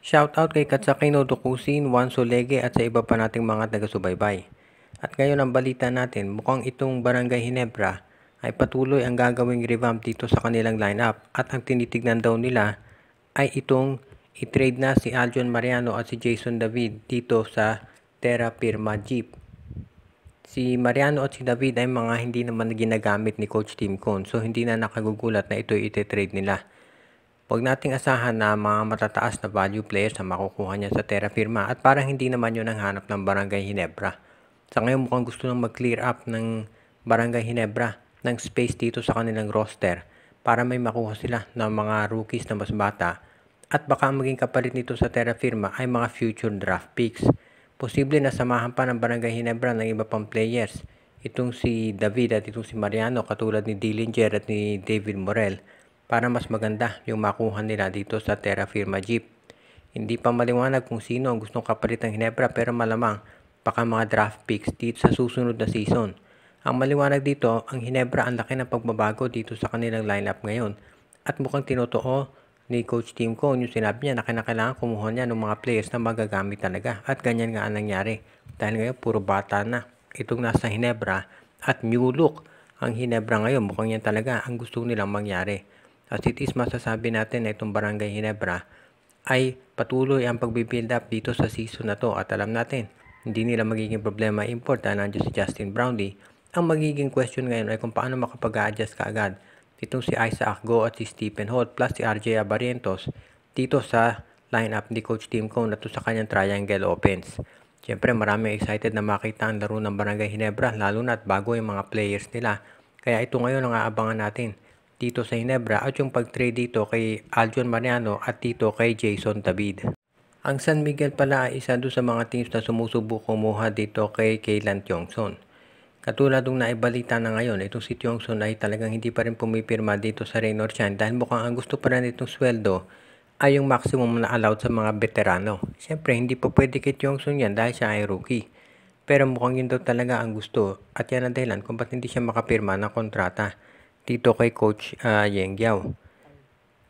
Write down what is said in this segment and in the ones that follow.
Shoutout kay Katsakino Dukusin, Juan Solege at sa iba pa nating mga taga-subaybay. At ngayon ang balita natin, mukhang itong Barangay Ginebra ay patuloy ang gagawing revamp dito sa kanilang lineup at ang tinitignan daw nila ay itong i-trade na si Aljon Mariano at si Jason David dito sa Terra Firma Jeep. Si Mariano at si David ay mga hindi naman ginagamit ni Coach Tim Cone, so hindi na nakagugulat na ito ite-trade nila. Huwag nating asahan na mga matataas na value players na makukuha niya sa Terra Firma at parang hindi naman yun ang hanap ng Barangay Ginebra. Sa ngayon mukhang gusto nang mag-clear up ng Barangay Ginebra ng space dito sa kanilang roster para may makuha sila ng mga rookies na mas bata at baka maging kapalit nito sa Terra Firma ay mga future draft picks. Posible na samahan pa ng Barangay Ginebra ng iba pang players. Itong si David at itong si Mariano katulad ni Dillinger at ni David Morel para mas maganda yung makuha nila dito sa Terra Firma Jeep. Hindi pa maliwanag kung sino ang gustong kapalit ng Ginebra pero malamang baka mga draft picks dito sa susunod na season. Ang maliwanag dito, ang Ginebra ang laki ng pagbabago dito sa kanilang lineup ngayon at mukhang tinotoo ni Coach Tim Cone yung sinabi niya na kailangan kumuha niya ng mga players na magagamit talaga at ganyan nga ang nangyari dahil ngayon puro bata na itong nasa Ginebra at new look ang Ginebra ngayon, mukhang yan talaga ang gusto nilang mangyari. As it is, masasabi natin na itong Barangay Ginebra ay patuloy ang pagbibuild up dito sa season na to at alam natin hindi nila magiging problema import dahil nandiyan si Justin Brownlee. Ang magiging question ngayon ay kung paano makapag-a-adjust kaagad itong si Isaac Go at si Stephen Holt plus si RJ Abarientos dito sa lineup ni Coach Tim Cone at sa kanyang triangle offense. Siyempre maraming excited na makita ang laro ng Barangay Ginebra lalo na at bago yung mga players nila. Kaya ito ngayon ang aabangan natin dito sa Ginebra at yung pag-trade dito kay Aljon Mariano at dito kay Jason David. Ang San Miguel pala ay isa doon sa mga teams na sumusubok kumuha dito kay Kaylan Tiongson. Katulad ng naibalita na ngayon, itong si Tiongson ay talagang hindi pa rin pumipirma dito sa Rain or Shine dahil mukhang ang gusto pa rin itong sweldo ay yung maximum na allowed sa mga veterano. Siyempre, hindi pa pwede kay Tiongson yan dahil siya ay rookie. Pero mukhang yun daw talaga ang gusto at yan ang dahilan kung ba't hindi siya makapirma ng kontrata dito kay Coach Yeng Giao.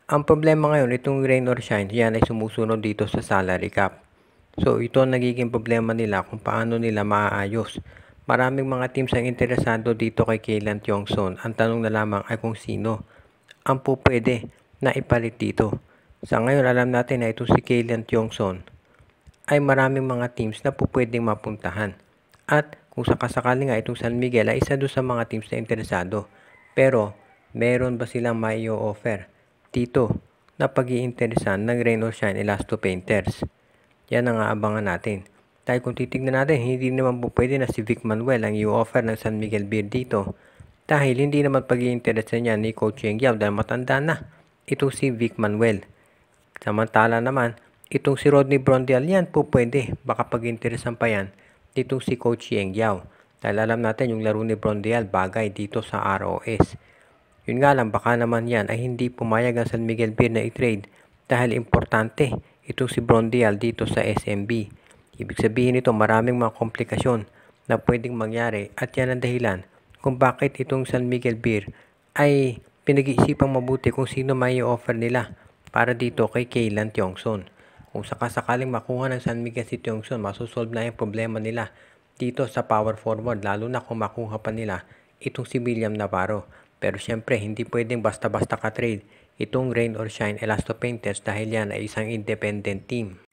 Ang problema ngayon, itong Rain or Shine, yan ay sumusunod dito sa salary cap. So, ito ang nagiging problema nila kung paano nila maaayos. Maraming mga teams ang interesado dito kay Kaylan Tiongson. Ang tanong na lamang ay kung sino ang pwede na ipalit dito. Sa ngayon, alam natin na itong si Kaylan Tiongson ay maraming mga teams na pwedeng mapuntahan. At kung sakasakali nga itong San Miguel ay isa doon sa mga teams na interesado. Pero, meron ba silang mai-offer dito na pag-iinteresan ng Rain or Shine Elasto Painters? Yan ang aabangan natin. Dahil kung titignan natin, hindi naman po pwede na si Vic Manuel ang i-offer ng San Miguel Beer dito. Dahil hindi naman pag-iinteresan niya ni Coach Yeng Giao dahil matanda na itong si Vic Manuel. Samantala naman, itong si Rodney Brondial yan po pwede. Baka pag-interesan pa yan ditong si Coach Yeng Giao. Dahil alam natin yung laro ni Brondial bagay dito sa ROS. Yun nga lang, baka naman yan ay hindi pumayag ang San Miguel Beer na i-trade dahil importante itong si Brondial dito sa SMB. Ibig sabihin nito maraming mga komplikasyon na pwedeng mangyari at yan ang dahilan kung bakit itong San Miguel Beer ay pinag-iisipang mabuti kung sino may offer nila para dito kay Kaylan Tiongson. Kung sakasakaling makuha ng San Miguel si Tiongson, masusolve na yung problema nila dito sa power forward lalo na kung makuha pa nila itong si William Navarro. Pero syempre hindi pwedeng basta-basta ka-trade itong Rain or Shine Elasto Painters dahil yan ay isang independent team.